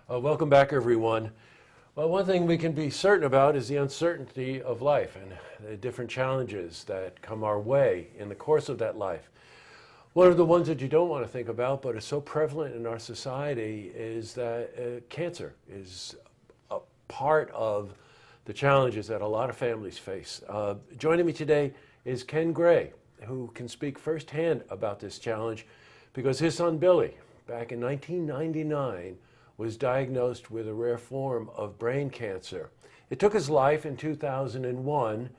Welcome back, everyone. Well, one thing we can be certain about is the uncertainty of life and the different challenges that come our way in the course of that life. One of the ones that you don't want to think about, but is so prevalent in our society, is that cancer is a part of the challenges that a lot of families face. Joining me today is Ken Gray, who can speak firsthand about this challenge because his son Billy, back in 1999, was diagnosed with a rare form of brain cancer. It took his life in 2001,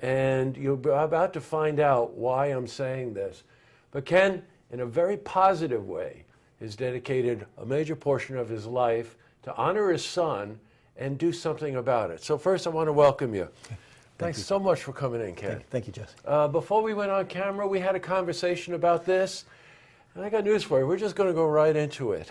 and you're about to find out why I'm saying this. But Ken, in a very positive way, has dedicated a major portion of his life to honor his son and do something about it. So first, I want to welcome you. Thanks so much for coming in, Ken. Thank you, Jesse. Before we went on camera, we had a conversation about this, and I got news for you. We're just going to go right into it.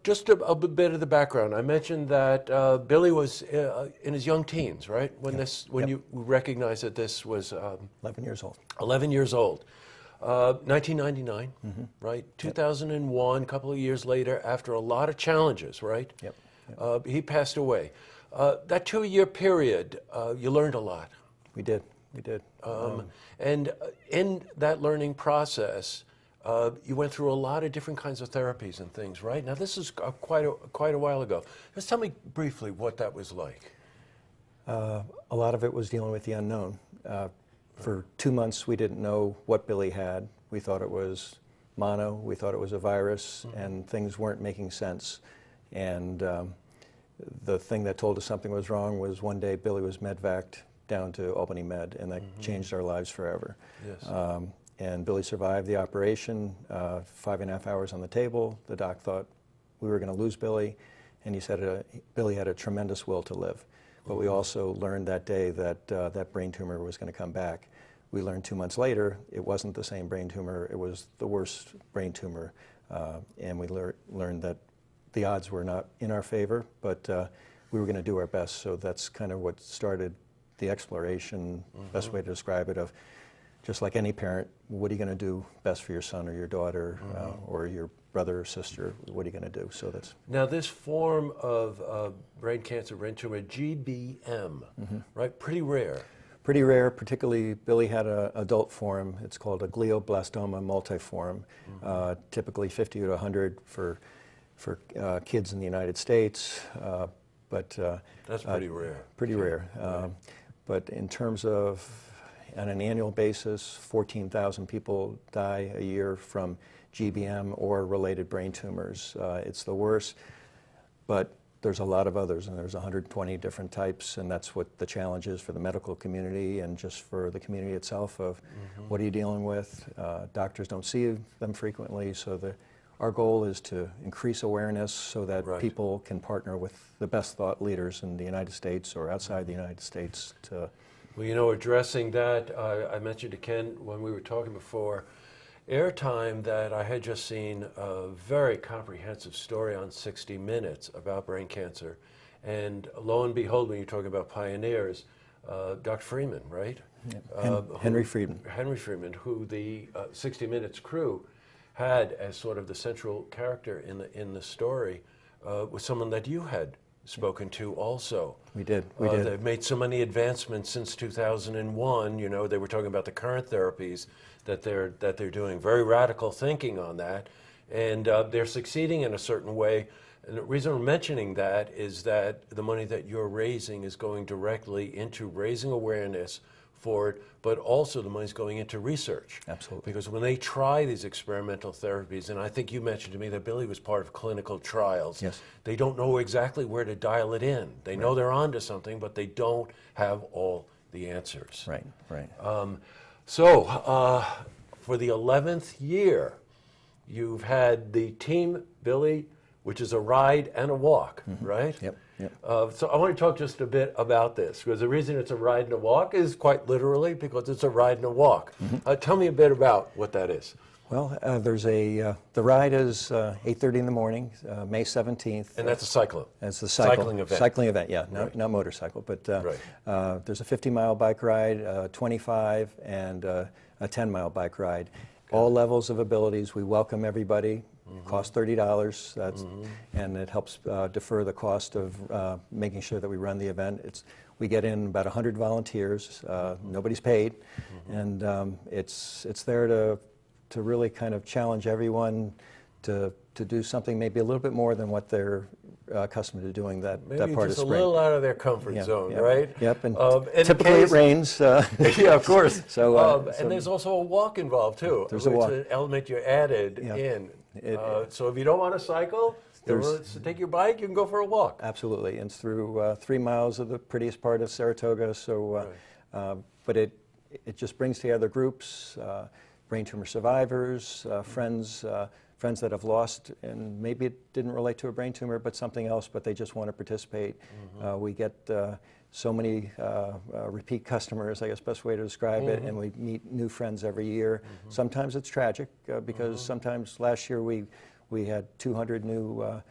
Just a bit of the background. I mentioned that Billy was in his young teens, right? When you recognized that this was 11 years old. 11 years old. 1999, right? 2001, a couple of years later, after a lot of challenges, right? Yep. He passed away. That 2-year period, you learned a lot. We did. And in that learning process, you went through a lot of different kinds of therapies and things, right? Now, this is quite a while ago. Just tell me briefly what that was like. A lot of it was dealing with the unknown. For 2 months, we didn't know what Billy had. We thought it was mono. We thought it was a virus, and things weren't making sense. And the thing that told us something was wrong was one day Billy was medvaced down to Albany Med, and that changed our lives forever. Yes. And Billy survived the operation, 5.5 hours on the table. The doc thought we were going to lose Billy, and he said Billy had a tremendous will to live. But we also learned that day that that brain tumor was going to come back. We learned 2 months later it wasn't the same brain tumor, it was the worst brain tumor. And we learned that the odds were not in our favor, but we were going to do our best. So that's kind of what started the exploration, best way to describe it, of just like any parent, what are you going to do best for your son or your daughter or your brother or sister? What are you going to do? So that's now this form of brain cancer, brain tumor, GBM, right? Pretty rare. Pretty rare. Particularly, Billy had an adult form. It's called a glioblastoma multiforme. Typically 50 to 100 for kids in the United States, but that's pretty rare. Pretty rare. But in terms of on an annual basis, 14,000 people die a year from GBM or related brain tumors. It's the worst, but there's a lot of others, and there's 120 different types, and that's what the challenge is for the medical community and just for the community itself of what are you dealing with. Doctors don't see them frequently, so our goal is to increase awareness so that people can partner with the best thought leaders in the United States or outside the United States to. Well, you know, addressing that, I mentioned to Ken when we were talking before, airtime that I had just seen a very comprehensive story on 60 Minutes about brain cancer. And lo and behold, when you're talking about pioneers, Dr. Freeman, right? Yeah. Henry Friedman. Henry Friedman, who the 60 Minutes crew had as sort of the central character in the story, was someone that you had spoken to also. We did. They've made so many advancements since 2001. You know, they were talking about the current therapies that they're doing. Very radical thinking on that, and they're succeeding in a certain way. And the reason I'm mentioning that is that the money that you're raising is going directly into raising awareness for it, but also the money's going into research. Absolutely. Because when they try these experimental therapies, and I think you mentioned to me that Billy was part of clinical trials, yes, they don't know exactly where to dial it in. They know they're onto something, but they don't have all the answers. Right. So, for the 11th year, you've had the Team Billy, which is a ride and a walk, right? Yep. So I want to talk just a bit about this, because the reason it's a ride and a walk is quite literally because it's a ride and a walk. Tell me a bit about what that is. Well, there's the ride is 8:30 in the morning, May 17th. And that's a cycling. It's the cycling event. Cycling event, yeah, not motorcycle. But there's a 50-mile bike ride, 25, and a 10-mile bike ride. All levels of abilities. We welcome everybody. It costs $30, and it helps defer the cost of making sure that we run the event. We get in about 100 volunteers. Nobody's paid, and it's there to really kind of challenge everyone to do something maybe a little bit more than what they're accustomed to doing that part of spring. Maybe just a little out of their comfort zone, right? Yep, and typically it rains. Yeah, of course. So and there's also a walk involved too. There's a walk. It's an element you added in. So if you don't want to cycle, take your bike, you can go for a walk. Absolutely, and it's through 3 miles of the prettiest part of Saratoga. So, but it just brings together groups, brain tumor survivors, friends that have lost, and maybe it didn't relate to a brain tumor, but something else, but they just want to participate. We get so many repeat customers, I guess best way to describe it, and we meet new friends every year. Sometimes it's tragic, because sometimes last year we had 200 new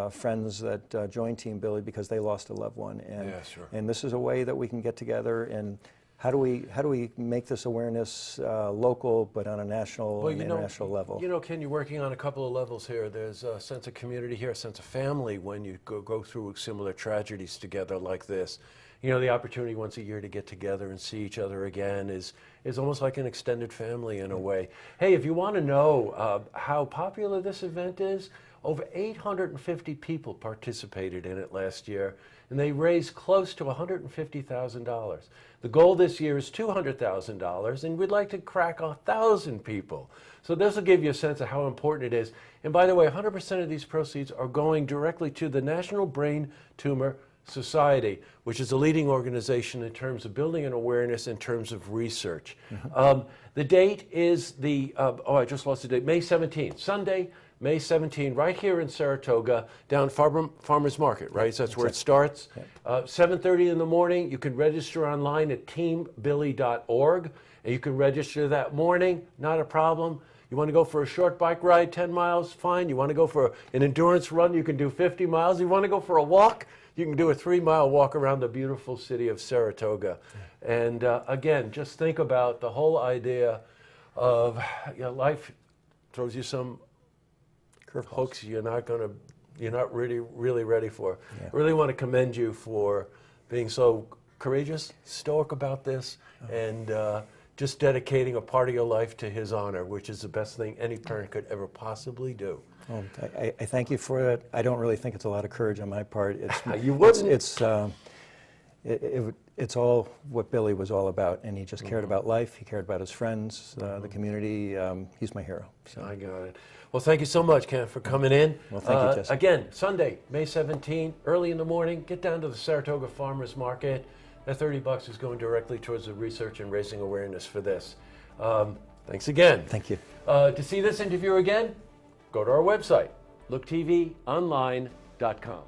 friends that joined Team Billy because they lost a loved one. And, and this is a way that we can get together, and how do we make this awareness local, but on a national and international level? You know, Ken, you're working on a couple of levels here. There's a sense of community here, a sense of family when you go through similar tragedies together like this. You know, the opportunity once a year to get together and see each other again is almost like an extended family in a way. Hey, if you want to know how popular this event is, over 850 people participated in it last year, and they raised close to $150,000. The goal this year is $200,000, and we'd like to crack 1,000 people. So this will give you a sense of how important it is. And by the way, 100% of these proceeds are going directly to the National Brain Tumor Society, which is a leading organization in terms of building an awareness in terms of research. The date is I just lost the date, May 17th, Sunday, May 17, right here in Saratoga, down Farmers Market, right? So that's where it starts. 7:30 in the morning. You can register online at TeamBilly.org, and you can register that morning, not a problem. You want to go for a short bike ride, 10 miles, fine. You want to go for an endurance run, you can do 50 miles. You want to go for a walk, you can do a 3-mile walk around the beautiful city of Saratoga. And again, just think about the whole idea of life throws you some hooks you're not really ready for. I really want to commend you for being so courageous, stoic about this, and just dedicating a part of your life to his honor, which is the best thing any parent could ever possibly do. Well, I thank you for that. I don't really think it's a lot of courage on my part. You wouldn't. It's all what Billy was all about, and he just cared about life. He cared about his friends, the community. He's my hero. So. I got it. Well, thank you so much, Ken, for coming in. Well, thank you, Jesse. Again, Sunday, May 17, early in the morning, get down to the Saratoga Farmers Market. That $30 is going directly towards the research and raising awareness for this. Thanks again. Thank you. To see this interview again, go to our website, looktvonline.com.